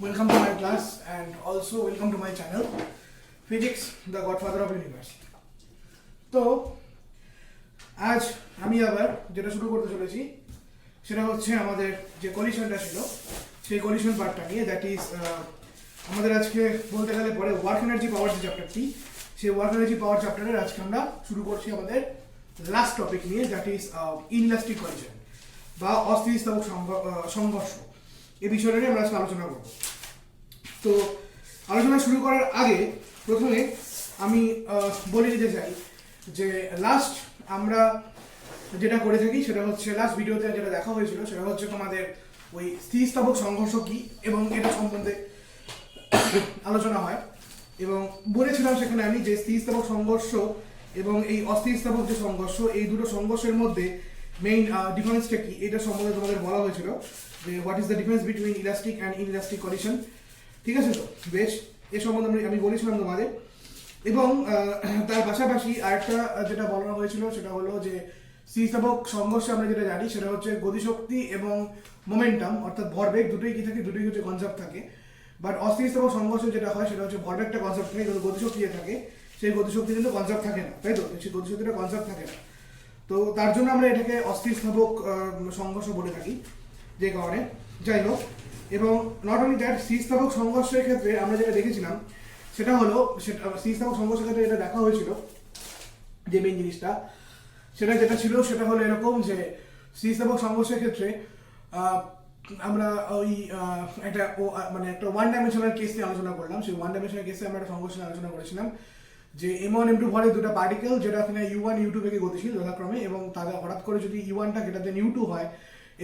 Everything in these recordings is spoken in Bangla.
Welcome to my class and also welcome to my channel Physics, the Godfather of Universe. তো আজ আমি আবার যেটা শুরু করতে চলেছি সেটা হচ্ছে আমাদের যে কলিশনটা ছিল সেই কলিশন পার্টটা নিয়ে, দ্যাট ইজ আমাদের আজকে বলতে গেলে পরে ওয়ার্ক এনার্জি পাওয়ার যে চ্যাপ্টারটি, সেই ওয়ার্ক এনার্জি পাওয়ার চ্যাপ্টারের আজকে আমরা শুরু করছি আমাদের লাস্ট টপিক নিয়ে, দ্যাট ইজ ইনইলাস্টিক কলিশন বা অস্থিতিস্থাপক সংঘর্ষ। এই বিষয়টা নিয়ে আমরা আজকে আলোচনা করব। তো আলোচনা শুরু করার আগে প্রথমে আমি বলে দিতে চাই যে লাস্ট আমরা যেটা করে থাকি সেটা হচ্ছে লাস্ট ভিডিওতে যেটা দেখা হয়েছিল সেটা হচ্ছে তোমাদের ওই স্থিতিস্থাপক সংঘর্ষ কি এবং এটা সম্বন্ধে আলোচনা হয়, এবং বলেছিলাম সেখানে আমি যে স্থিতিস্থাপক সংঘর্ষ এবং এই অস্থিতিস্থাপক যে সংঘর্ষ, এই দুটো সংঘর্ষের মধ্যে মেইন ডিফারেন্সটা কি এটা সম্বন্ধে তোমাদের বলা হয়েছিল যে what is the difference between elastic and inelastic collision. ঠিক আছে, তো বেশ এ সম্বন্ধে আমি বলেছিলাম তোমাদের। এবং তার পাশাপাশি আরেকটা যেটা বলানো হয়েছিল সেটা হলো যে স্থিতিস্থাপক সংঘর্ষে আমরা যেটা জানি সেটা হচ্ছে গতিশক্তি এবং মোমেন্টাম অর্থাৎ ভরবেগ দুটোই কি থাকে, দুটোই হচ্ছে কনসেপ্ট থাকে। বাট অস্থিতিস্থাপক সংঘর্ষে যেটা হয় সেটা হচ্ছে ভরবেগটা কনসেপ্ট থাকে, কিন্তু গতিশক্তি যে থাকে সেই গতিশক্তি কিন্তু কনসেপ্ট থাকে না, তাই তো? সেই গতিশক্তিটা কনসেপ্ট থাকে না। তো তার জন্য আমরা এটাকে অস্থিতিস্থাপক সংঘর্ষ বলে থাকি, যে কারণে যাই হোক। এবং নট অনলি দ্যাট, স্থিতিস্থাপক সংঘর্ষের ক্ষেত্রে আমরা যেটা দেখেছিলাম সেটা হলো স্থিতিস্থাপক সংঘর্ষের ক্ষেত্রে যেটা দেখা হয়েছিল যে মেইন জিনিসটা সেটা যেটা ছিল সেটা হলো এরকম যে স্থিতিস্থাপক সংঘর্ষের ক্ষেত্রে আমরা ওই একটা ওয়ান ডাইমেনশনাল কেস নিয়ে আলোচনা করলাম। সেই ওয়ান ডাইমেনশনাল কেসে আমরা একটা সংঘর্ষ নিয়ে আলোচনা করেছিলাম যে M1 M2 ভরে দুটো পার্টিকেল যেটা কিনা U1 U2 থেকে গতিশীল যথাক্রমে, এবং তাদের হঠাৎ করে যদি U1 টা গ্রেটার দেন U2 হয়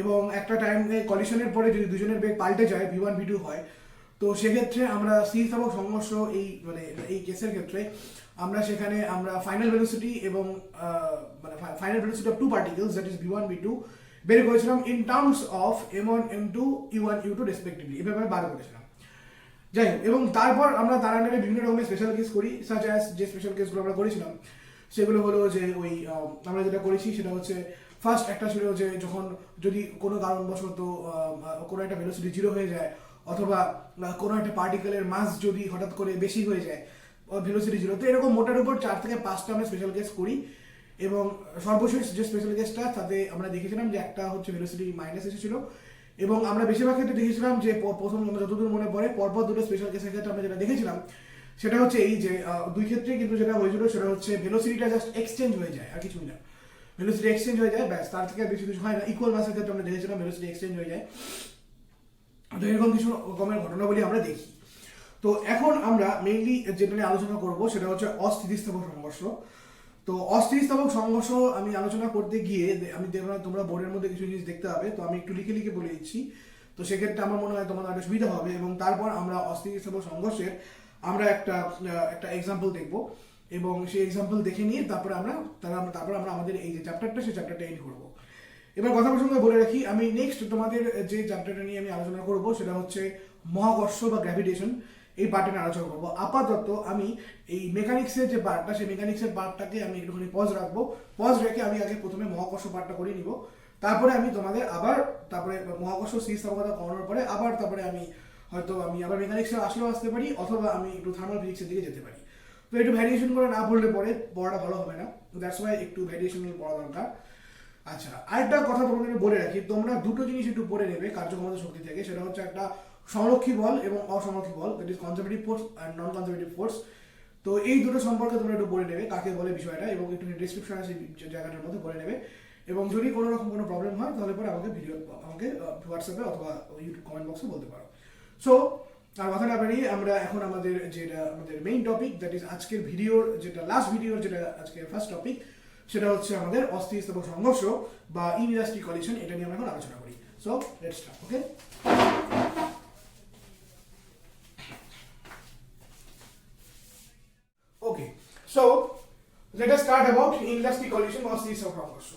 এবং একটা টাইমে কলিশনের পরে যদি দুজনের বেগ পাল্টে যায় V1 V2 হয়, তো সেক্ষেত্রে আমরা স্থিতিস্থাপক সংঘর্ষ এই কেসের ক্ষেত্রে আমরা সেখানে আমরা ফাইনাল ভেলোসিটি এবং final velocity of two particles that is V1 V2 বের করেছিলাম in terms of M1 M2 U1 U2 respectively, এভাবে বার করেছিলাম। যাই হোক, এবং তারপর আমরা তার আন্ডারে বিভিন্ন রকমের স্পেশাল কেস করি, সাচ অ্যাজ যে স্পেশাল কেসগুলো আমরা করেছিলাম সেগুলো হলো যে ওই আমরা যেটা করেছি সেটা হচ্ছে ফার্স্ট একটা ছিল যে যখন যদি কোনো কারণবশত কোনো একটা ভেলোসিটি জিরো হয়ে যায় অথবা কোনো একটা পার্টিকেলের মাস যদি হঠাৎ করে বেশি হয়ে যায় ভেলোসিটি জিরো, তো এরকম মোটার উপর 4 থেকে 5টা আমরা স্পেশাল কেস করি। এবং সর্বশেষ যে স্পেশাল কেসটা তাতে আমরা দেখেছিলাম যে একটা হচ্ছে ভেলোসিটি মাইনাস এসেছিল, এবং আমরা বেশিরভাগ ক্ষেত্রে দেখেছিলাম যে প্রথম আমরা যতদূর মনে পড়ে পরপর দুটো স্পেশাল কেসের ক্ষেত্রে আমরা যেটা দেখেছিলাম সেটা হচ্ছে এই যে দুই ক্ষেত্রে কিন্তু যেটা হয়েছিল সেটা হচ্ছে ভেলোসিটিটা জাস্ট এক্সচেঞ্জ হয়ে যায়, আর কিছুই না। ভেলোসিটি এক্সচেঞ্জ হয়ে যায়, ব্যাস, তার থেকে বেশি কিছু হয় না। ইকুয়াল মাসের ক্ষেত্রে আমরা দেখেছিলাম ভেলোসিটি এক্সচেঞ্জ হয়ে যায়। তো এরকম কিছু রকমের ঘটনাবলী আমরা দেখি। তো এখন আমরা মেইনলি যেটা নিয়ে আলোচনা করব সেটা হচ্ছে অস্থিতিস্থাপক সংঘর্ষ। তো অস্থিতিস্থাপক সংঘর্ষ আমি আলোচনা করতে গিয়ে আমি দেখলাম তোমরা বোর্ডের মধ্যে কিছু জিনিস দেখতে হবে, তো আমি একটু লিখে লিখে বলে দিচ্ছি। তো সেক্ষেত্রে আমার মনে হয় তোমাদের একটা সুবিধা হবে, এবং তারপর আমরা অস্থিতিস্থাপক সংঘর্ষের আমরা একটা এক্সাম্পল দেখব, এবং সেই এক্সাম্পল দেখে নিয়ে তারপর আমরা আমাদের এই যে চ্যাপ্টারটা সেই চ্যাপ্টারটা এন্ড করবো। এবার কথা প্রসঙ্গে বলে রাখি, আমি নেক্সট তোমাদের যে চ্যাপ্টারটা নিয়ে আমি আলোচনা করব সেটা হচ্ছে মহাকর্ষ বা গ্র্যাভিটেশন, এই পার্টটা নিয়ে আলোচনা করবো। আপাতত আমি এই মেকানিক্সের যে পার্টটা সেই মেকানিক্সের পার্টটাকে আমি একটুখানি পজ রাখবো, পজ রেখে আমি আগে প্রথমে মহাকর্ষ পার্টটা করে নিব, তারপরে আমি তোমাদের আবার তারপরে মহাকর্ষ স্থিতিস্থাপকতা করানোর পরে তারপরে আমি আবার মেকানিক্সে আসলেও আসতে পারি, অথবা আমি একটু থার্মাল ফিজিক্সের দিকে যেতে পারি। তো একটু ভ্যারিয়েশন করে না পড়লে পরে পড়াটা ভালো হবে না, দ্যাটস ওয়াই একটু ভ্যারিয়েশন পড়া দরকার। আচ্ছা, আরেকটা কথা তোমাদের বলে রাখি, তোমরা দুটো জিনিস একটু পড়ে নেবে কার্যক্ষমতা শক্তি থেকে, সেটা হচ্ছে একটা সংরক্ষী বল এবং অসংরক্ষী বল, that is conservative force and non conservative force. তো এই দুটো সম্পর্কে তোমরা একটু পড়ে নেবে, কাকে বলে বিষয়টা, এবং একটু ডিসক্রিপশন আছে জায়গাটার মধ্যে পড়ে নেবে। এবং যদি কোনো রকম কোনো প্রবলেম হয় তাহলে পরে আমাকে হোয়াটসঅ্যাপে অথবা ইউটিউব কমেন্ট বক্সে বলতে পারো। সো আর কথা না বাড়িয়ে আমরা এখন আমাদের মেইন টপিক, দ্যাট ইজ আজকের ভিডিওর লাস্ট ভিডিওর আজকের ফার্স্ট টপিক, সেটা হচ্ছে আমাদের অস্থিতিস্থাপক সংঘর্ষ বা ইনইলাস্টিক কলিশন, এটা নিয়ে আমরা এখন আলোচনা করি। So let's start. Okay, Okay, so let us start about inelastic collision or স্থিতিস্থাপক সংঘর্ষ।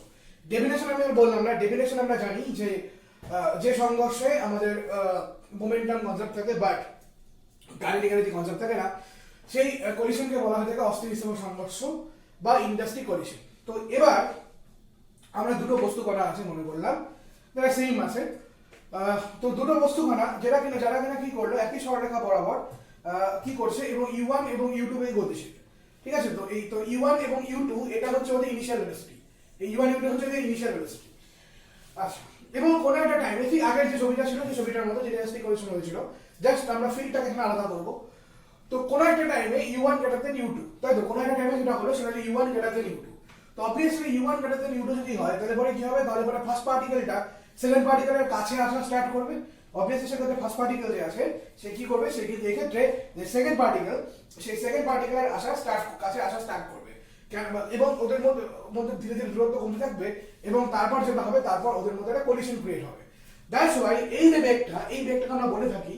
ডেফিনেশন আমি বললাম না, ডেফিনেশন আমরা জানি যে সংঘর্ষে আমাদের মোমেন্টাম কনসেপ্ট থাকে বাট কাইনেটিক এনার্জি কনসেপ্ট থাকে না, সেই কলিশনকে বলা হয় থাকে অস্থিতিস্থাপক সংঘর্ষ বা ইনইলাস্টিক কলিশন। তো এবার আমরা দুটো বস্তু করা আছে মনে করলাম, তারা সেম আছে, তো দুটো বস্তুখানা যারা কিনা কি করলো একই সরলরেখা বরাবর কি করছে এবং U1 এবং U2 এই গতিশীল, ঠিক আছে। তো U1 এবং U2 এটা হচ্ছে ওদের ইনিশিয়াল ভেলোসিটি, এই U1 U2 হচ্ছে ওদের ইনিশিয়াল ভেলোসিটি। আচ্ছা, এবং কোনো একটা টাইমে ঠিক আগের যে ছবিটা ছিল সেই ছবিটার মতো যেটা ইলাস্টিক কলিশন হয়েছিল, জাস্ট আমরা ফিল্ডটাকে এখানে আলাদা করবো। তো কোনো একটা টাইমে U1 greater than U2, তাই তো কোনো একটা টাইমে যেটা হলো সেটা হচ্ছে U1 greater than U2। তো obviously U1 greater than U2 যদি হয় তাহলে পরে কি হবে, তাহলে পরে ফার্স্ট পার্টিকেলটা সেকেন্ড পার্টিকেলের কাছে আসা স্টার্ট করবে। অবভিয়াসলি সেক্ষেত্রে ফার্স্ট পার্টিকেল যে আছে সে কি করবে, সে কি এক্ষেত্রে যে সেকেন্ড পার্টিকেল, সেই সেকেন্ড পার্টিকেলের কাছে আসা স্টার্ট করবে এবং ওদের মধ্যে ধীরে ধীরে দূরত্ব কমতে থাকবে এবং তারপর যেটা হবে, তারপর ওদের মধ্যে একটা কলিশন ক্রিয়েট হবে। দ্যাটস ওয়াই এই যে বেগটাকে আমরা বলে থাকি,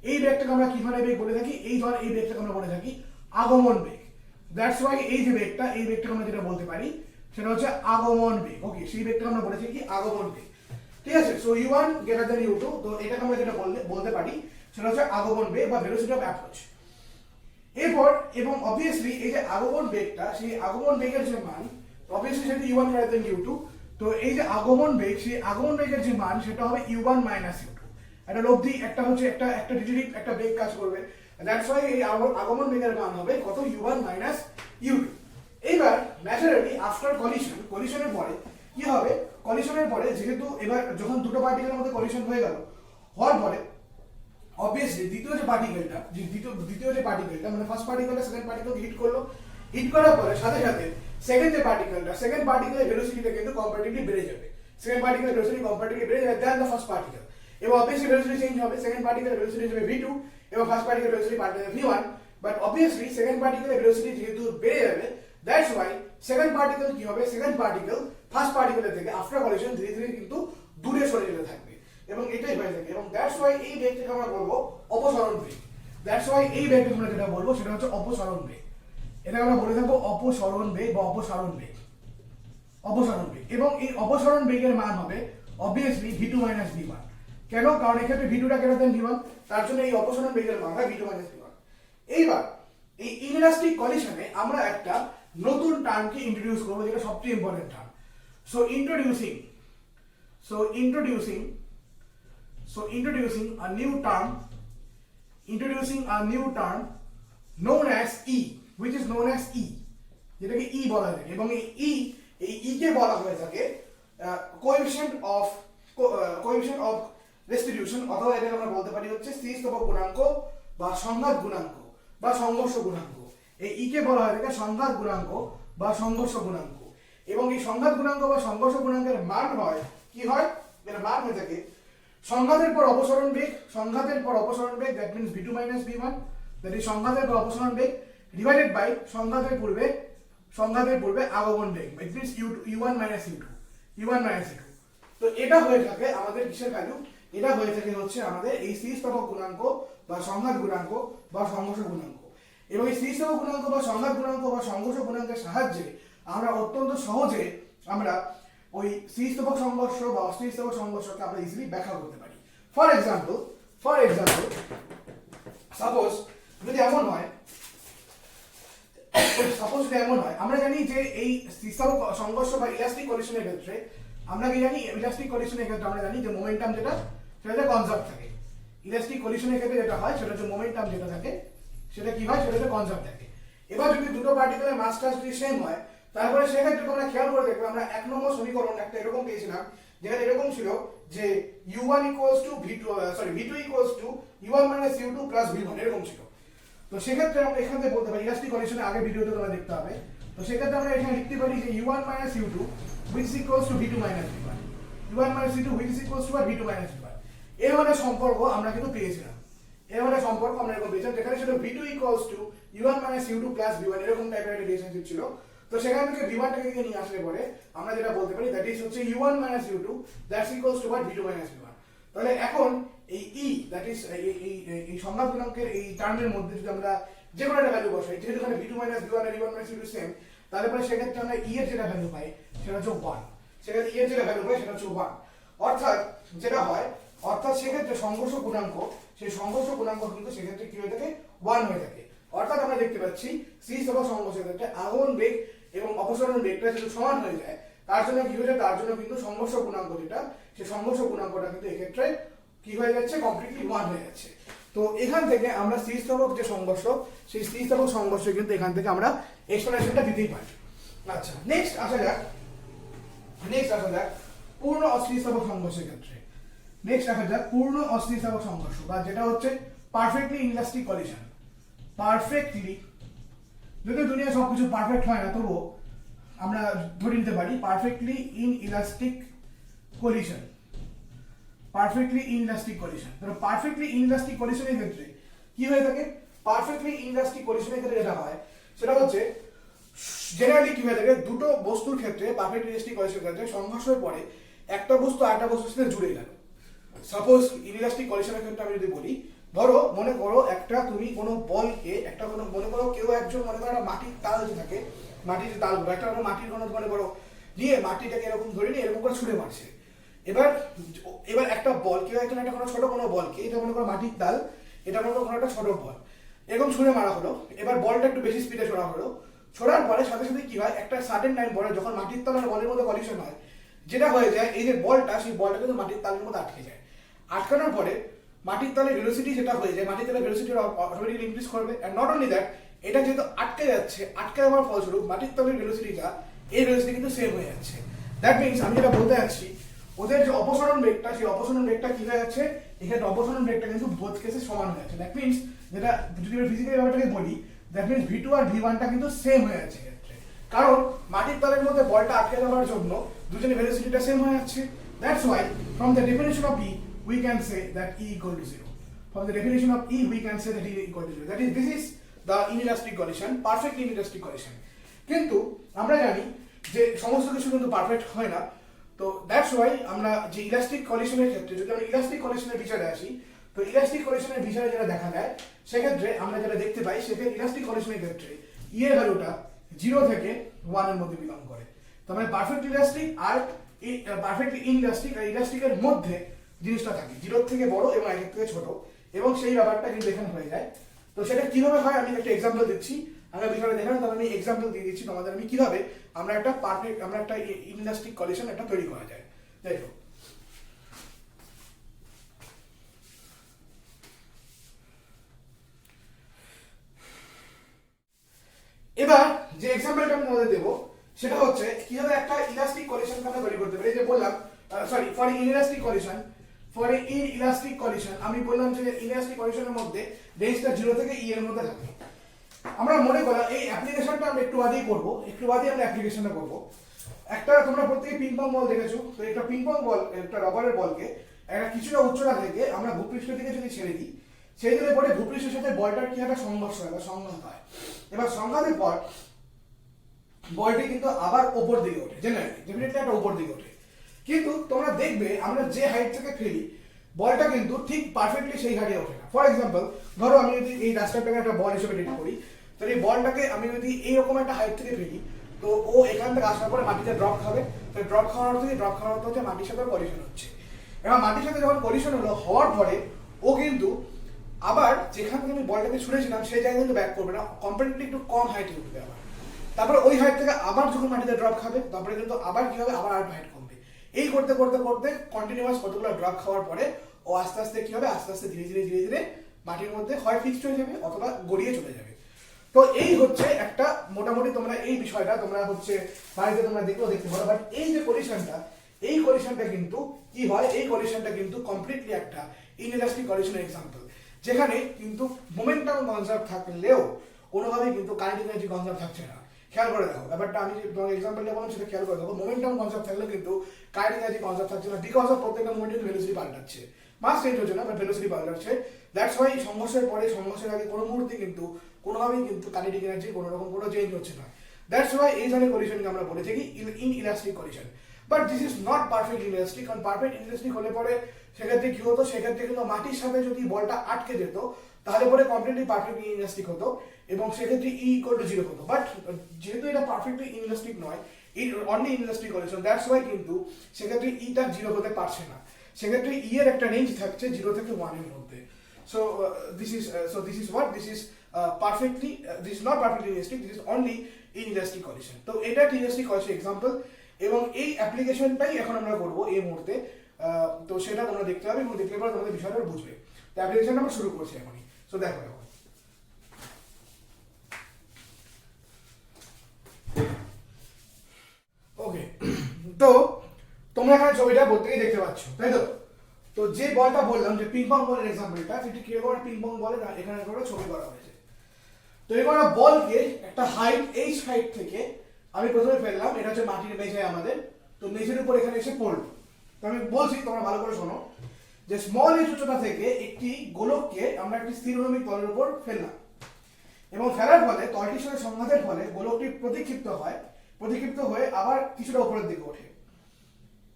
এই বেগটাকে আমরা কি ধরনের বেগ বলে থাকি, এই বেগটাকে আমরা বলে থাকি আগমন বেগ। দ্যাটস ওয়াই এই যে বেগটা, এই বেগটাকে আমরা যেটা বলতে পারি সেটা হচ্ছে আগমন বেগ। ওকে, সেই বেগটাকে আমরা বলে থাকি আগমন বেগ, ঠিক আছে। So U1 greater than U2, তো এটাকে আমরা যেটা বলতে পারি সেটা হচ্ছে আগমন বেগ বা ভেলোসিটি অফ অ্যাপ্রোচ। এরপর এবং অবভিয়াসলি এই যে আগমন বেগটা, সেই আগমন বেগের যে মান, অবভিয়াসলি সেটা U1 greater than U2, তো এই যে আগমন বেগ, সেই আগমন বেগের যে মান সেটা হবে U1 minus U2। একটা লব্ধি, একটা হচ্ছে একটা ডিজিটিভ একটা বেগ কাজ করবে। দ্যাটস ওয়াই এই আগমন বেগের মান হবে কত, U1 minus U2। এইবার ন্যাচারালি আফটার কলিশনের পরে কি হবে, কলিশনের পরে যেহেতু এবার যখন দুটো পার্টিকেলের মধ্যে কলিশন হয়ে গেল, হওয়ার পরে অবভিয়াসলি দ্বিতীয় যে পার্টিকেলটা মানে ফার্স্ট পার্টিকেলটা সেকেন্ড পার্টিকেলকে হিট করার পরে সাথে সাথে সেকেন্ড পার্টিকেলের ভেলোসিটিটা কিন্তু কম্পারেটিভলি বেড়ে যাবে। সেকেন্ড পার্টিকেলের ভেলোসিটি কম্পারেটিভলি বেড়ে যাবে দ্যান দ্য ফার্স্ট পার্টিকেল, এবং অবভিয়াসলি ভেলোসিটি চেঞ্জ হবে। সেকেন্ড পার্টিকেলের ভেলোসিটি হবে V2 এবং ফার্স্ট পার্টিকেলের ভেলোসিটি পাল্টে V1। বাট অবভিয়াসলি সেকেন্ড পার্টিকেলের ভেলোসিটি যেহেতু বেড়ে যাবে, দ্যাটস ওয়াই সেকেন্ড পার্টিকেল কি হবে, সেকেন্ড পার্টিকেল ফার্স্ট পার্টিকেলের থেকে আফটার কলিশন ধীরে ধীরে কিন্তু দূরে সরে যেতে থাকবে এবং এটাই হয়ে থাকে। এবং দ্যাটস ওয়াই এই বেগটাকে আমরা বলবো অপসরণ বেগ। দ্যাটস ওয়াই এই বেগটাকে আমরা যেটা বলবো সেটা হচ্ছে অপসরণ বেগ। এটা আমরা বলে থাকবো অপসরণ বেগ বা অপসারণ বেগ। এবং এই অপসরণ বেগের মান হবে অবভিয়াসলি V2 minus V1। কেন? কারণ এক্ষেত্রে V2টা greater than V1, তার জন্য এই অপসরণ বেগের মান হয় V2 minus V1। এইবার এই ইনইলাস্টিক কলিশনে আমরা একটা নতুন টার্মকে ইন্ট্রোডিউস করবো, যেটা সবচেয়ে important term. So introducing a new term known as E, which is known as E, যেটাকে E বলা হয়। এবং এই E কে বলা হয়ে থাকে কোএফিশিয়েন্ট অফ রেস্টিটিউশন, অথবা এটাকে আমরা বলতে পারি হচ্ছে স্থিতিস্থাপক গুণাঙ্ক বা সংঘাত গুণাঙ্ক বা সংঘর্ষ গুণাঙ্ক। এই E কে বলা হয় থাকে সংঘাত গুণাঙ্ক বা সংঘর্ষ গুণাঙ্ক। এবং এই সংঘাত গুণাঙ্ক বা সংঘর্ষ গুণাঙ্কের মান হয় কি হয়, এর মান হয়ে থাকে সংঘাতের পর অপসরণ বেগ, that means V2 minus V1, that is সংঘাতের পর অপসরণ বেগ ডিভাইডেড বাই সংঘাতের পূর্বে আগমন বেগ, it means U1 minus U2। তো এটা হয়ে থাকে আমাদের কিসের ভ্যালু, এটা হয়ে থাকে হচ্ছে আমাদের এই স্থিতিস্থাপক গুণাঙ্ক বা সংঘাত গুণাঙ্ক বা সংঘর্ষ গুণাঙ্ক। এবং এই স্থিতিস্থাপক গুণাঙ্ক বা সংঘাত গুণাঙ্ক বা সংঘর্ষ গুণাঙ্কের সাহায্যে আমরা অত্যন্ত সহজে আমরা ওই স্থিতিস্থাপক সংঘর্ষ বা অস্থিতিস্থাপক সংঘর্ষকে আমরা ইজিলি ব্যাখ্যা করতে পারি। ফর এক্সাম্পল সাপোজ যদি এমন হয়, আমরা জানি যে এই স্থিতিস্থাপক সংঘর্ষ বা ইলাস্টিক কলিশনের ক্ষেত্রে আমরা কি জানি, আমরা জানি যে মোমেন্টাম যেটা সেটা কনজার্ভ থাকে। ইলাস্টিক কলিশনের ক্ষেত্রে যেটা হয় সেটা হচ্ছে মোমেন্টাম যেটা থাকে সেটা কি হয়, সেটা কনজার্ভ থাকে। এবার যদি দুটো পার্টিকেলের মাস যদি সেম হয়, তারপরে সেক্ষেত্রে তোমরা খেয়াল করে দেখবে আমরা 1 নম্বর সমীকরণ একটা এরকম পেয়েছিলাম, যেখানে এরকম ছিল যে V2 equals to U1 minus U2 plus V1 এরকম ছিল। তো সেক্ষেত্রে আমরা এখান থেকে বলতে পারি, ইলাস্টিক কলিশনে আগে ভিডিওতে তোমরা দেখতে হবে, তো সেক্ষেত্রে আমরা এখানে লিখতে পারি যে U1 minus U2 which is equals to V2 minus V1, U1 minus U2 which is equals to V2 minus V1। এর মানে সম্পর্ক আমরা কিন্তু পেয়েছিলাম, যেখানে ছিল V2 equals to U1 minus U2 plus V1 এরকম টাইপের একটা রিলেশনশিপ ছিল। তো সেখান থেকে V1টাকে দিকে নিয়ে আসলে পরে আমরা যেটা বলতে পারি দ্যাট ইজ হচ্ছে U1 minus U2 that's equals to V2 minus V1। তাহলে এখন এই E দ্যাট ইজ এই সংঘাত গুণাঙ্কের এই টার্মের মধ্যে যদি আমরা যে কোনো একটা ভ্যালু বসাই, যেহেতু এখানে V2 minus V1 আর U1 minus U2 সেম, তাহলে পরে সেক্ষেত্রে আমরা E এর যেটা ভ্যালু পাই সেটা হচ্ছে 1। অর্থাৎ যেটা হয়, সেক্ষেত্রে সংঘর্ষ গুণাঙ্ক কিন্তু সেক্ষেত্রে কি হয়ে থাকে, 1 হয়ে থাকে। অর্থাৎ আমরা দেখতে পাচ্ছি স্থিতিস্থাপক সংঘর্ষের ক্ষেত্রে আগমন বেগ এবং অপসরণ বেগটা যদি সমান হয়ে যায়, তার জন্য কি হয়ে যায়, তার জন্য কিন্তু সংঘর্ষ গুণাঙ্ক যেটা, সেই সংঘর্ষ গুণাঙ্কটা কিন্তু এক্ষেত্রে কি হয়ে যাচ্ছে, কমপ্লিটলি ওয়ান হয়ে যাচ্ছে। তো এখান থেকে আমরা স্থিতিস্থাপক যে সংঘর্ষ, সেই স্থিতিস্থাপক সংঘর্ষ কিন্তু এখান থেকে আমরা এক্সপ্লেনেশনটা দিতেই পারি। আচ্ছা, নেক্সট আসা যাক পূর্ণ অস্থিতিস্থাপক সংঘর্ষের ক্ষেত্রে। নেক্সট আসা যাক পূর্ণ অস্থিতিস্থাপক সংঘর্ষ, বা যেটা হচ্ছে পারফেক্টলি ইনইলাস্টিক কলিশন। পারফেক্টলি, যদি দুনিয়া সবকিছু পারফেক্ট হয় না, তবুও আমরা ধরে নিতে পারি perfectly inelastic collision. Perfectly inelastic collision, ধরো পারফেক্টলি ইনইলাস্টিক কলিশনের ক্ষেত্রে কি হয়ে থাকে, পারফেক্টলি ইনইলাস্টিক কলিশনের ক্ষেত্রে যেটা হয় সেটা হচ্ছে জেনারেলি কি হয়ে থাকে, দুটো বস্তুর ক্ষেত্রে পারফেক্ট ইনইলাস্টিক কলিশনের ক্ষেত্রে সংঘর্ষের পরে একটা বস্তু আরেকটা বস্তুর সাথে জুড়ে গেল। সাপোজ ইনইলাস্টিক কলিশনের ক্ষেত্রে আমি যদি বলি, ধরো মনে করো একটা তুমি কোনো বলকে একটা কোনো মনে করো কেউ একজন মনে করো একটা মাটির তাল যে থাকে, মাটির যে তালগুলো একটা মাটির কোনো মনে করো নিয়ে মাটিটাকে এরকম ধরে নিয়ে এরকম করে ছুঁড়ে মারছে। এবার একটা বল, কেউ একজন একটা কোনো ছোট কোনো বলকে, এটা মনে করো মাটির তাল, এটা মনে করো কোনো একটা ছোট বল, এরকম ছুঁড়ে মারা হলো। এবার বলটা একটু বেশি স্পিডে ছোড়া হলো, ছোড়ার পরে সাথে সাথে কি হয়, একটা সার্টেন টাইম পরে যখন মাটির তাল আর বলের মধ্যে কলিশন হয়, যেটা হয়ে যায় এই যে বলটা, সেই বলটা কিন্তু মাটির তালের মধ্যে আটকে যায়। আটকানোর পরে মাটির তালের ভেলোসিটি যেটা হয়ে যায়, মাটির তালের ভেলোসিটি অটোমেটিক্যালি ইনক্রিজ করবে। এন্ড নট অনলি দ্যাট, এটা যেহেতু আটকে যাচ্ছে, আটকে যাওয়ার ফলস্বরূপ মাটির তালের ভেলোসিটিটা এই ভেলোসিটি কিন্তু সেম হয়ে যাচ্ছে। দ্যাট মিনস আমি যেটা বলতে যাচ্ছি, ওদের যে অপসরণ বেগটা, সেই অপসরণ বেগটা কি হয়ে যাচ্ছে, এখানে অপসরণ বেগটা কিন্তু বোথ কেসে সমান হয়ে যাচ্ছে। দ্যাট মিনস যেটা যদি ফিজিক্যাল ব্যাপারটাকে বলি, দ্যাট মিনস V2 আর V1টা কিন্তু সেম হয়ে যাচ্ছে ক্ষেত্রে, কারণ মাটির তালের মধ্যে বলটা আটকে যাওয়ার জন্য দুজনের ভেলোসিটিটা সেম হয়ে যাচ্ছে। That's why from the definition of E we can say that E equal to 0. From the definition of E we can say that E equal to 0. That is, this is the inelastic collision, perfect inelastic collision. কিন্তু আমরা জানি যে সমস্ত কিছু কিন্তু পারফেক্ট হয় না। তো দ্যাটস ওয়াই আমরা যে ইলাস্টিক কলিশনের ক্ষেত্রে, যদি আমরা ইলাস্টিক কলিশনের বিচারে আসি, তো ইলাস্টিক কলিশনের বিচারে যেটা দেখা যায়, সেক্ষেত্রে আমরা যেটা দেখতে পাই, সেক্ষেত্রে ইলাস্টিক কলিশনের ক্ষেত্রে ই এর ভ্যালুটা 0 থেকে 1 এর মধ্যে বিলং করে। তো মানে পারফেক্ট ইলাস্টিক আর পারফেক্টলি ইনইলাস্টিক আর ইলাস্টিকের মধ্যে জিনিসটা থাকে, 0 থেকে বড় এবং 1 থেকে ছোট, এবং সেই ব্যাপারটা কিন্তু এখানে হয়ে যায়। তো সেটা কিভাবে হয় আমি একটা এক্সাম্পল দিচ্ছি, আমরা বিষয়টা দেখানো, তাহলে আমি এক্সাম্পল দিয়ে দিচ্ছি তোমাদের আমি কিভাবে আমরা একটা ইনইলাস্টিক কলিশন একটা তৈরি করা যায়। দেখো, এবার যে এক্সাম্পলটা আমি তোমাদের দেবো সেটা হচ্ছে কিভাবে একটা ইলাস্টিক কলিশনকে আমরা তৈরি করতে পারি। যে বললাম for inelastic collision, for a inelastic collision আমি বললাম যে ইনইলাস্টিক কলিশনের মধ্যে রেঞ্জটা 0 থেকে E এর মধ্যে থাকে। আমরা মনে করলাম এই অ্যাপ্লিকেশনটা আমরা একটু বাদেই করব, একটু বাদেই আমরা অ্যাপ্লিকেশনটা করব। একটা তোমরা প্রত্যেকে পিং পং বল দেখেছো, তো একটা পিং পং বল, একটা রবারের বলকে একটা কিছুটা উচ্চতা থেকে আমরা ভূপৃষ্ঠ থেকে যদি ছেড়ে দিই, সেই দিলে পরে ভূপৃষ্ঠের সাথে বলটার কি একটা সংঘর্ষ হয় বা সংঘাত হয়। এবার সংঘাতের পর বলটি কিন্তু আবার ওপর দিকে ওঠে, ডেফিনেটলি একটা ওপর দিকে ওঠে। কিন্তু তোমরা দেখবে আমরা যে হাইট থেকে ফেলি, বলটা কিন্তু ঠিক পারফেক্টলি সেই হাইটে ওঠে না। ফর এক্সাম্পল, ধরো আমি যদি এই রাস্তাটাকে একটা বল হিসেবে ট্রিট করি, তাহলে এই বলটাকে আমি যদি এইরকম একটা হাইট থেকে ফেলি, তো ও এখান থেকে আসার পরে মাটিতে ড্রপ খাবে। তো ড্রপ খাওয়ার অর্থ হচ্ছে মাটির সাথে কলিশন হচ্ছে। এবার মাটির সাথে যখন কলিশন হওয়ার পরে ও কিন্তু আবার যেখান থেকে আমি বলটাকে ছুঁড়েছিলাম সেই জায়গায় কিন্তু ব্যাক করবে না, কম্পারেটিভলি একটু কম হাইটে উঠবে আবার। তারপরে ওই হাইট থেকে আবার যখন মাটিতে ড্রপ খাবে, তারপরে কিন্তু আবার কি হবে, আবার আর হাইট কমবে। এই করতে করতে করতে কন্টিনিউয়াস কতগুলো ড্রপ খাওয়ার পরে ও আস্তে আস্তে কি হবে, আস্তে আস্তে ধীরে ধীরে মাটির মধ্যে হয় ফিক্সড হয়ে যাবে অথবা গড়িয়ে চলে যাবে। তো এই হচ্ছে একটা মোটামুটি তোমরা এই বিষয়টা তোমরা হচ্ছে বাড়িতে তোমরা দেখতে পারো। বাট এই যে এই কলিশনটা কিন্তু কি হয়, এই কলিশনটা কিন্তু কমপ্লিটলি একটা ইনইলাস্টিক কলিশনের এক্সাম্পল, যেখানে কিন্তু মোমেন্টাম কনজার্ভ থাকলেও কোনোভাবেই কিন্তু কাইনেটিক এনার্জি কনজার্ভ থাকছে না। খেয়াল করে দেখো ব্যাপারটা, আমি যে এক্সাম্পলটা বললাম সেটা খেয়াল করে দেখো, মোমেন্টাম কনজার্ভ থাকলেও কিন্তু কাইনেটিক এনার্জি কনজার্ভ থাকছে না, বিকজ অফ প্রত্যেকটা মোমেন্টের ভেলোসিটি পাল্টাচ্ছে। মাস চেঞ্জ হচ্ছে না, বাট ভেলোসিটি পাল্টাচ্ছে। দ্যাটস ওয়াই সংঘর্ষের পরে, সংঘর্ষের আগে কোনো মুহূর্তে কিন্তু কোনোভাবেই কিন্তু কাইনেটিক এনার্জি কোনো রকম কোনো চেঞ্জ হচ্ছে না। দ্যাটস ওয়াই এই ধরনের কলিশনকে আমরা বলে থাকি inelastic collision. But this is not perfect inelastic, কারণ পারফেক্ট ইনইলাস্টিক হলে পরে সেক্ষেত্রে কি হতো, সেক্ষেত্রে কিন্তু মাটির সাথে যদি বলটা আটকে যেত, তাহলে পরে কমপ্লিটলি পারফেক্টলি ইনইলাস্টিক হতো এবং সেক্ষেত্রে E equal to 0 হতো। বাট যেহেতু এটা পারফেক্টলি ইনইলাস্টিক নয়, only inelastic collision, that's why কিন্তু সেক্ষেত্রে Eটা 0 হতে পারছে না। সেক্ষেত্রে E এর একটা রেঞ্জ থাকছে 0 থেকে 1 এর মধ্যে। So this is perfectly this is not perfectly inelastic, this is only inelastic collision. তো এটা ইনইলাস্টিক কলিশন এক্সাম্পল, এবং এই অ্যাপ্লিকেশনটাই এখন আমরা করব এই মুহূর্তে। তো সেটা তোমরা দেখতে হবে এবং দেখলে পরে তোমাদের বিষয়টা বুঝবে। তো অ্যাপ্লিকেশনটা আমরা শুরু করছি এখনই। সো দেখো ওকে, তো তোমরা এখানে ছবিটা প্রত্যেকেই দেখতে পাচ্ছ, তাই তো? তো যে বলটা বললাম যে পিং পং বলের এক্সাম্পলটা, সেটি কিরকম একটা পিং পং বলের এখানে করে ছবি করা হয়েছে। তো এবার বলকে একটা হাইট এইচ হাইট থেকে আমি প্রথমে ফেললাম, এটা হচ্ছে মাটির মেঝে আমাদের, তো মেঝের উপর এখানে এসে পড়লো। তো আমি বলছি, তোমরা ভালো করে শোনো, যে স্মল এইচ উচ্চতা থেকে একটি গোলককে আমরা একটি স্থিরভূমি তলের উপর ফেললাম এবং ফেলার ফলে তলটির সাথে সংঘাতের ফলে গোলকটি প্রতিক্ষিপ্ত হয়ে আবার কিছুটা উপরের দিকে ওঠে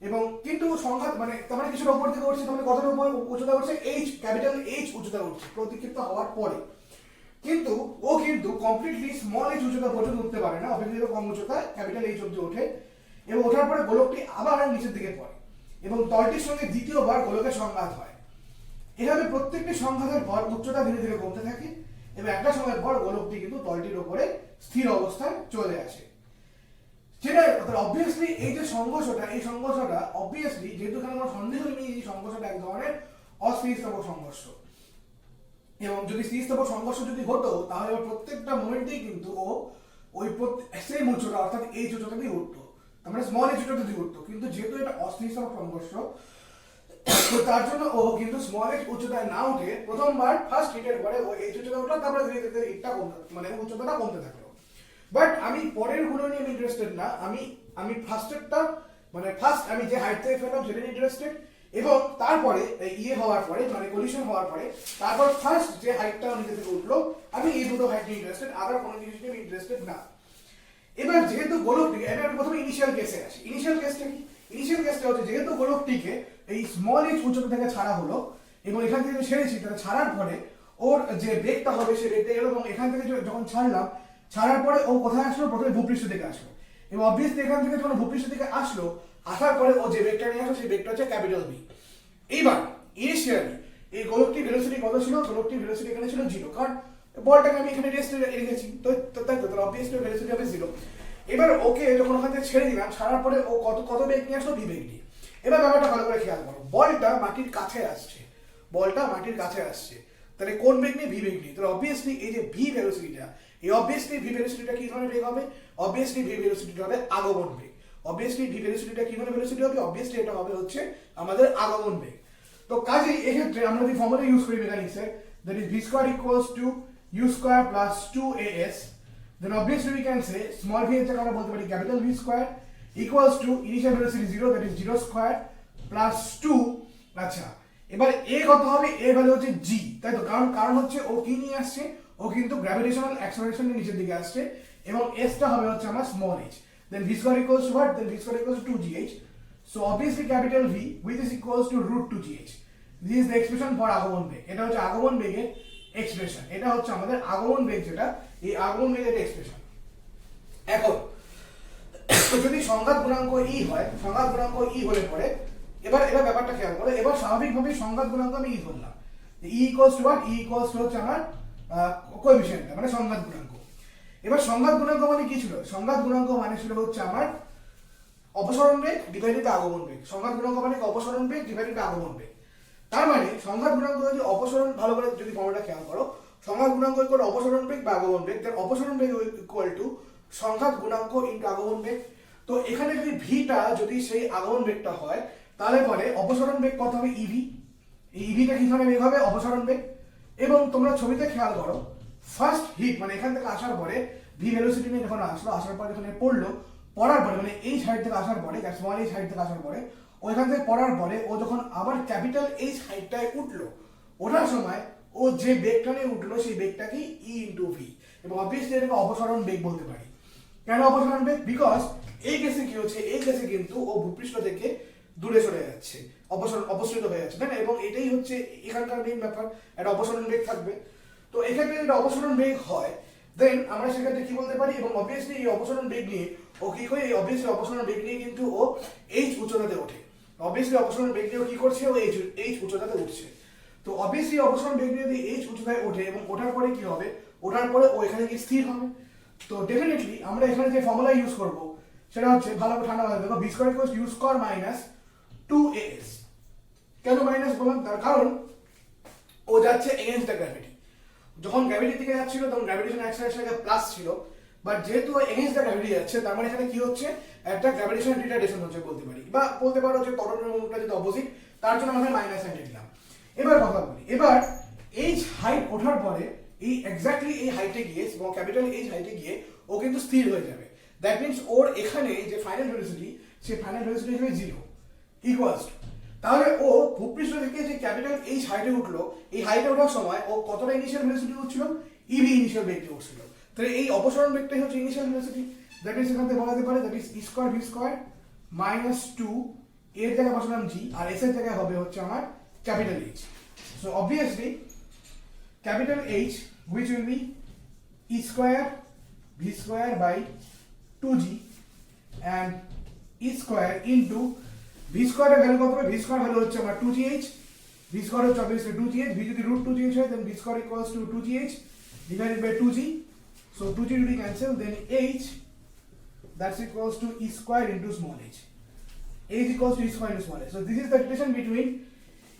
এবং কিন্তু সংঘাত মানে তার মানে কিছুটা উপর দিকে উঠছে, তাহলে কতটা উপর উচ্চতা উঠছে, এইচ ক্যাপিটাল এইচ উচ্চতা উঠছে প্রতিক্ষিপ্ত হওয়ার পরে। কিন্তু ও কিন্তু কমপ্লিটলি স্মল এইচ উচ্চতা পর্যন্ত উঠতে পারে না, অপেক্ষাকৃত কম উচ্চতা ক্যাপিটাল এইচ অবধি ওঠে এবং ওঠার পরে গোলকটি আবার নিচের দিকে পড়ে এবং তলটির সঙ্গে দ্বিতীয়বার গোলকের সংঘাত হয়। এভাবে প্রত্যেকটি সংঘাতের পর উচ্চতা ধীরে ধীরে কমতে থাকে এবং একটা সময়ের পর গোলকটি কিন্তু তলটির উপরে স্থির অবস্থায় চলে আসে। যেটা অবভিয়াসলি এই যে সংঘর্ষটা অবভিয়াসলি, যেহেতু এখানে কোনো সন্দেহ নেই, এই সংঘর্ষটা এক ধরনের অস্থিতিস্থাপক সংঘর্ষ এবং যদি স্থিতিস্থাপক সংঘর্ষ যদি হতো তাহলে প্রত্যেকটা মোমেন্টেই কিন্তু ও ওই সেম উচ্চতা অর্থাৎ এইচ উচ্চতা দিয়ে উঠতো, তার মানে স্মল এইচ উচ্চতা দিয়ে উঠতো। কিন্তু যেহেতু এটা অস্থিতিস্থাপক সংঘর্ষ, তার জন্য ও কিন্তু স্মল এইচ উচ্চতায় না উঠে প্রথমবার ফার্স্ট হিটের পরে ও এইচ উচ্চতা উঠলো, তারপরে ধীরে ধীরে হিটটা কমতে মানে উচ্চতাটা কমতে থাকলো। বাট আমি পরের গুলো নিয়ে ইন্টারেস্টেড না, আমি ফার্স্টেরটা মানে ফার্স্ট আমি যে হাইট থেকে ফেললাম সেটা নিয়ে ইন্টারেস্টেড এবং তারপরে হওয়ার পরে মানে কলিশন হওয়ার পরে তারপর ফার্স্ট যে হাইটটা নিজে থেকে উঠলো, আমি এই দুটো হাইট নিয়ে ইন্টারেস্টেড, আবার কোনো জিনিস নিয়ে ইন্টারেস্টেড না। এবার যেহেতু গোলকটি, এবার প্রথমে ইনিশিয়াল কেসে আসি। ইনিশিয়াল কেসটা কি? ইনিশিয়াল কেসটা হচ্ছে যেহেতু গোলকটিকে এই স্মল এইচ উচ্চতা থেকে ছাড়া হলো এবং এখান থেকে ছেড়েছি, তাহলে ছাড়ার পরে ওর যে বেগটা হবে সে বেগটা গেল এবং এখান থেকে যখন ছাড়ার পরে ও কোথায় আসলো? প্রথমে ভূপৃষ্ঠ থেকে আসলো এবং অবভিয়াসলি এখান থেকে যখন ভূপৃষ্ঠ থেকে আসলো, আসার পরে ও যে বেগটা নিয়ে আসলো সেই বেগটা হচ্ছে ক্যাপিটাল বি। এইবার ইনিশিয়ালি এই গোলকটির ভেলোসিটি কত ছিল? গোলকটির ভেলোসিটি এখানে ছিল 0, কারণ বলটাকে আমি এখানে রেস্টে রেখেছি, তো তাই তো, তাহলে অবভিয়াসলি ভেলোসিটি হবে 0। এবার ওকে যখন ওখান থেকে ছেড়ে দিলাম, ছাড়ার পরে ও কত বেগ নিয়ে আসলো? বি বেগ নিয়ে। এবার ব্যাপারটা ভালো করে খেয়াল করো, বলটা মাটির কাছে আসছে, তাহলে কোন বেগ নিয়ে? ভি বেগ নিয়ে। তাহলে অবভিয়াসলি এই যে ভি ভেলোসিটিটা, এই অবভিয়াসলি ভি ভেলোসিটিটা কি ধরনের বেগ হবে? অবভিয়াসলি ভি ভেলোসিটিটা হবে আগমন বেগ। অবভিয়াসলি ভি ভেলোসিটিটা কি ধরনের ভেলোসিটি হবে? অবভিয়াসলি এটা হবে হচ্ছে আমাদের আগমন বেগ। তো কাজেই এক্ষেত্রে আমরা যদি ফর্মুলা ইউজ করি মেকানিক্সে, that is v square equals to u square plus 2as, then obviously we can say small v এর জায়গায় আমরা বলতে পারি capital V square equals two initial velocity 0, that is 0 square plus 2। আচ্ছা, এবার a কত হবে? a ভ্যালু হচ্ছে g, তাই তো? কারণ হচ্ছে ও কি নিয়ে আসছে? ও কিন্তু গ্র্যাভিটেশনাল অ্যাক্সেলারেশন নিয়ে নিচের দিকে আসছে এবং s টা হবে হচ্ছে আমার small h, then v square equals to what? Then v square equals to 2gh. So obviously capital V which is equals to root 2gh. This is the expression for আগমন বেগ। এটা হচ্ছে আগমন বেগের এক্সপ্রেশন, এটা হচ্ছে আমাদের আগমন বেগ, যেটা এই আগমন বেগের এক্সপ্রেশন। এখন যদি সংঘাত গুণাঙ্ক ই হয়, সংঘাত গুণাঙ্ক ই হলে পরে এবার ব্যাপারটা খেয়াল করো, এবার স্বাভাবিকভাবে সংঘাত গুণাঙ্ক আমি ই ধরলাম, ই equals to what? E equals to হচ্ছে আমার কোএফিসিয়েন্টটা মানে সংঘাত গুণাঙ্ক। এবার সংঘাত গুণাঙ্ক মানে কি ছিল? সংঘাত গুণাঙ্ক মানে ছিল হচ্ছে আমার অপসরণ বেগ ডিভাইডেড বাই আগমন বেগ। সংঘাত গুণাঙ্ক মানে অপসরণ বেগ ডিভাইডেড বাই আগমন বেগ। তার মানে সংঘাত গুণাঙ্ক যদি অপসরণ, ভালো করে যদি ফর্মুলাটা খেয়াল করো, সংঘাত গুণাঙ্ক ইকুয়াল অপসরণ বেগ বা আগমন বেগ, তার অপসরণ বেগ ইকুয়াল টু সংঘাত গুণাঙ্ক ইনটু আগমন বেগ। তো এখানে যদি ভিটা যদি সেই আগমন বেগটা হয়, তাহলে পরে অপসরণ বেগ কত হবে? ইভি। এই ইভিটা কি ধরনের বেগ হবে? অপসরণ বেগ। এবং তোমরা ছবিতে খেয়াল করো, ফার্স্ট হিট মানে এখান থেকে আসার পরে ভি ভেলোসিটি নিয়ে যখন আসলো, আসার পরে যখন পড়ার পরে মানে এই সাইড থেকে আসার পরে, স্মল এই সাইড থেকে আসার পরে, ওইখান থেকে পড়ার পরে ও যখন আবার ক্যাপিটাল এইচ হাইটটায় উঠলো, ওঠার সময় ও যে বেগটা নিয়ে উঠলো সেই বেগটাকে ই ইন্টু ভি, এবং অবভিয়াসলি এটাকে অপসরণ বেগ বলতে পারি। কেন অপসরণ বেগ? বিকজ এই কেসে কি হচ্ছে, এই কেসে কিন্তু ও ভূপৃষ্ঠ থেকে দূরে সরে যাচ্ছে, অপসৃত হয়ে যাচ্ছে, তাই না? এবং এটাই হচ্ছে এখানকার মেইন ব্যাপার, একটা অপসরণ বেগ থাকবে। তো এক্ষেত্রে যদি অপসরণ বেগ হয়, দেন আমরা সেক্ষেত্রে কি বলতে পারি? এবং অবভিয়াসলি এই অপসরণ বেগ নিয়ে ও কি করে, এই অবভিয়াসলি অপসরণ বেগ নিয়ে কিন্তু ও এইচ উচ্চতাতে ওঠে। অবভিয়াসলি অপসরণ বেগ নিয়ে কি করছে? ও এইচ উচ্চতাতে উঠছে। তো অবভিয়াসলি অপসরণ বেগ নিয়ে যদি এইচ উচ্চতায় ওঠে এবং ওঠার পরে কি হবে? ওঠার পরে ও এখানে কি স্থির হবে। তো ডেফিনেটলি আমরা এখানে যে ফর্মুলা ইউজ করব সেটা হচ্ছে, ভালো করে ঠান্ডা মাথায় দেখো, V square equals U square minus 2as। কেন মাইনাস বললাম, তার কারণ ও যাচ্ছে এগেইনস্ট দ্য গ্র্যাভিটি। যখন গ্র্যাভিটির দিকে যাচ্ছিল তখন গ্র্যাভিটেশন অ্যাক্সেলারেশন প্লাস ছিল, বাট যেহেতু এগেইনস্ট দ্য গ্র্যাভিটি যাচ্ছে তার মানে এখানে কি হচ্ছে, একটা গ্র্যাভিটেশন রিটার্ডেশন হচ্ছে বলতে পারি, বা বলতে পারো যে ত্বরণের মুখটা যেটা অপোজিট, তার জন্য আমরা মাইনাস সাইন দিলাম। এবার কথা বলি, এবার এইচ হাইট ওঠার পরে এই এক্স্যাক্টলি এই হাইটে গিয়ে এবং ক্যাপিটাল এইচ হাইটে গিয়ে ও কিন্তু স্থির হয়ে যাবে। দ্যাট মিনস ওর এখানে যে ফাইনাল ভেলোসিটি, সেই ফাইনাল ভেলোসিটি হবে 0 ইকুয়ালস। তাহলে ও ভূপৃষ্ঠ থেকে যে ক্যাপিটাল এইচ হাইটে উঠলো, এই হাইটে ওঠার সময় ও কতটা ইনিশিয়াল ভেলোসিটি উঠছিল, ইভি ইনিশিয়াল বেগটি উঠছিল। তাহলে এই অপসরণ বেগটাই হচ্ছে ইনিশিয়াল ভেলোসিটি। দ্যাট মিনস এখান থেকে বলা যেতে পারে that is E square V square minus 2, এর জায়গায় বসালাম জি, আর এস এর জায়গায় হবে হচ্ছে আমার capital H. So obviously capital H which will be e square v square by 2g and e square into v square এর ভ্যালু কত হবে, v square ভ্যালু হচ্ছে আমার 2gh, v square হচ্ছে obviously 2gh, v যদি root 2gh হয় then v square equals to 2gh divided by 2g, so 2g will be cancel, then h that's equals to e square into small h, h equals to e square into small h. So this is the relation between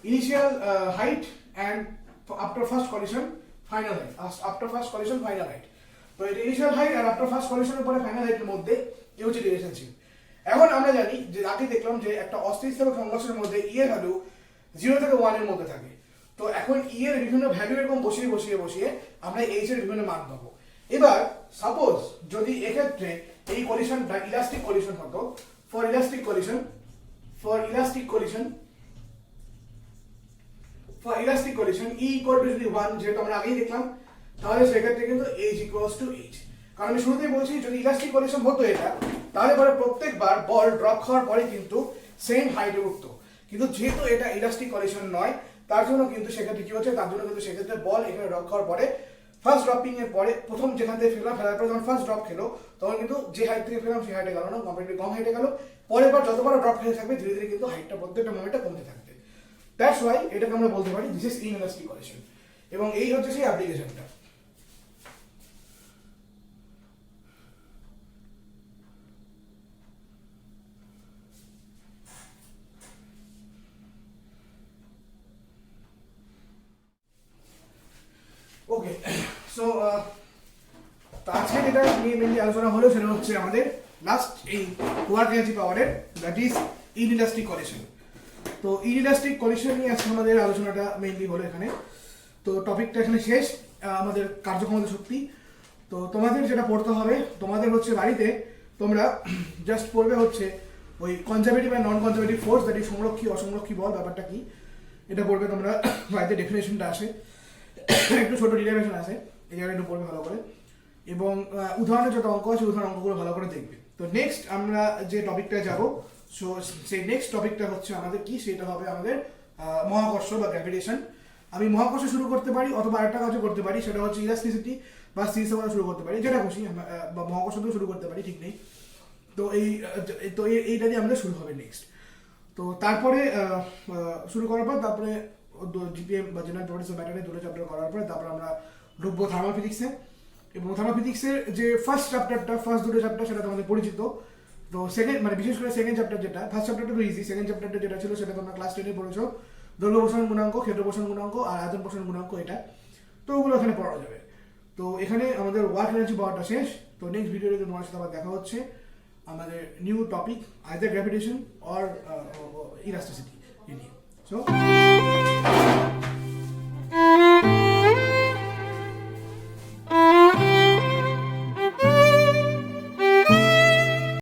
initial height and after first collision final height, after first collision final height. তো এটা ইনিশিয়াল হাইট আর আফটার ফার্স্ট কলিশনের পরে ফাইনাল হাইটের মধ্যে এই হচ্ছে রিলেশনশিপ। এখন আমরা জানি যে আগে দেখলাম যে একটা অস্থিতিস্থাপক সংঘর্ষের মধ্যে ই এর ভ্যালু 0 থেকে 1 এর মধ্যে থাকে। তো এখন ই এর বিভিন্ন ভ্যালু এরকম বসিয়ে আমরা এইচ এর বিভিন্ন মান পাবো। এবার সাপোজ যদি এক্ষেত্রে এই কলিশনটা ইলাস্টিক কলিশন হতো, for elastic collision E equal to যদি 1, যেহেতু আমরা আগেই দেখলাম, তাহলে সেক্ষেত্রে কিন্তু h equals to h। কারণ আমি শুরুতেই বলছি যদি ইলাস্টিক কলিশন হতো এটা, তাহলে পরে প্রত্যেকবার বল ড্রপ খাওয়ার পরে কিন্তু সেম হাইটে উঠতো, কিন্তু যেহেতু এটা ইলাস্টিক কলিশন নয় তার জন্য কিন্তু সেক্ষেত্রে কি হচ্ছে, তার জন্য কিন্তু সেক্ষেত্রে বল এখানে ড্রপ খাওয়ার পরে ফার্স্ট ড্রপিং এর পরে প্রথম যেখান থেকে ফেলার পরে যখন ফার্স্ট ড্রপ খেলো তখন কিন্তু যে হাইট থেকে ফেলাম সেই হাইটে গেল না, কমপ্লিটলি কম হাইটে গেল। পরের বার যতবার ড্রপ খেলে থাকবে ধীরে ধীরে কিন্তু হাইটটা প্রত্যেকটা মোমেন্টে কমতে থাকবে। দ্যাটস ওয়াই এটাকে আমরা বলতে পারি দিস ইজ ইনইলাস্টিক কলিশন, এবং এই হচ্ছে সেই অ্যাপ্লিকেশনটা। ওকে, সো আজকে যেটা নিয়ে মেনলি আলোচনা হলো সেটা হচ্ছে আমাদের লাস্ট এই ওয়ার্ক এনার্জি পাওয়ারের, দ্যাট ইজ ইনইলাস্টিক কলিশন। তো ইনইলাস্টিক কলিশন নিয়ে আজকে আমাদের আলোচনাটা মেইনলি হলো এখানে। তো টপিকটা এখানে শেষ, আমাদের কার্যক্ষমতা শক্তি। তো তোমাদের যেটা পড়তে হবে, তোমাদের হচ্ছে বাড়িতে তোমরা জাস্ট পড়বে হচ্ছে ওই কনজারভেটিভ আর non conservative force, that is সংরক্ষী অসংরক্ষী বল, ব্যাপারটা কি এটা পড়বে তোমরা। বাড়িতে ডেফিনেশনটা আসে, একটু ছোট ডিরাইভেশন আছে, এই জায়গাটা একটু পড়বে ভালো করে, এবং উদাহরণের যত অঙ্ক আছে উদাহরণ অঙ্কগুলো ভালো করে দেখবে। তো নেক্সট আমরা যে টপিকটায় যাব, সো সেই নেক্সট টপিকটা হচ্ছে আমাদের কি, সেটা হবে আমাদের মহাকর্ষ বা গ্র্যাভিটেশন। আমি মহাকর্ষ শুরু করতে পারি অথবা আরেকটা কাজও করতে পারি, সেটা হচ্ছে ইলাস্টিসিটি বা স্থিতিস্থাপকতা শুরু করতে পারি, যেটা খুশি, বা মহাকর্ষ দিয়ে শুরু করতে পারি, ঠিক নেই। তো এইটা দিয়ে আমাদের শুরু হবে নেক্সট। তো তারপরে শুরু করার পর তারপরে জিপিএম বা জেনারেল প্রপার্টিজ অফ ম্যাটারে দুটো চ্যাপ্টার করার পরে তারপরে আমরা ঢুকবো থার্মাল ফিজিক্সে। এবং থার্মাল ফিজিক্সের যে ফার্স্ট চ্যাপ্টারটা, ফার্স্ট দুটো চ্যাপ্টার সেটা তোমাদের পরিচিত। তো সেকেন্ড মানে বিশেষ করে সেকেন্ড চ্যাপ্টার যেটা, ফার্স্ট চ্যাপ্টারটা তো ইজি, সেকেন্ড চ্যাপ্টারটা যেটা ছিল সেটা তোমরা ক্লাস 10 পড়েছো, দৈর্ঘ্য প্রসারণ গুণাঙ্ক, ক্ষেত্র প্রসারণ গুণাঙ্ক আর আয়তন প্রসারণ গুণাঙ্ক, এটা তো ওগুলো এখানে পড়া যাবে। তো এখানে আমাদের ওয়ার্ক এনার্জি পাওয়ারটা শেষ। তো নেক্সট ভিডিওতে তোমার সাথে আবার দেখা হচ্ছে আমাদের new topic either gravitation or elasticity নিয়ে। সো